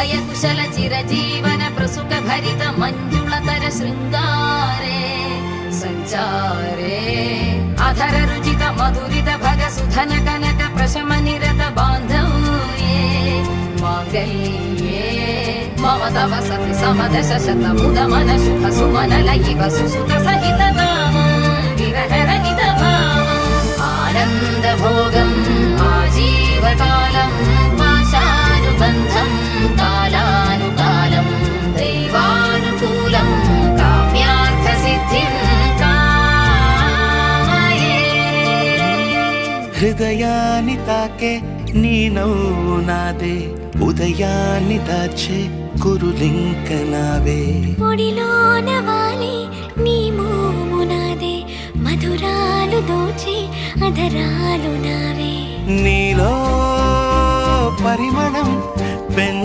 లయ కుశల చిరజీవన ప్రసుక భరిత మంజుళతర శృంగారే సంచారే అధర రుచిత మధురిత భగ సుధన కనక ప్రశమ నిరత బాంధవ్యే మాంగళ్యే మమ తవ సతి సమదశ శత ముద మన శుభ సుమన లయివ సుసుత సహిత విరహ రహిత భావం ఆనంద భోగం ఆజీవకాలం పాశానుబంధం కాలానుకాలం దైవానుకూలం కామ్యార్థ సిద్ధిం కామయే. హృదయాన్ని తాకే నీ నవ్వు నాదే, ఉదయాన్ని దాచే కురులింక నావే. ఒడిలోన వాలి నీ మోము నాదే, మధురాలు దోచే అధరాలు నావే. నీలో పరిమళం పెన్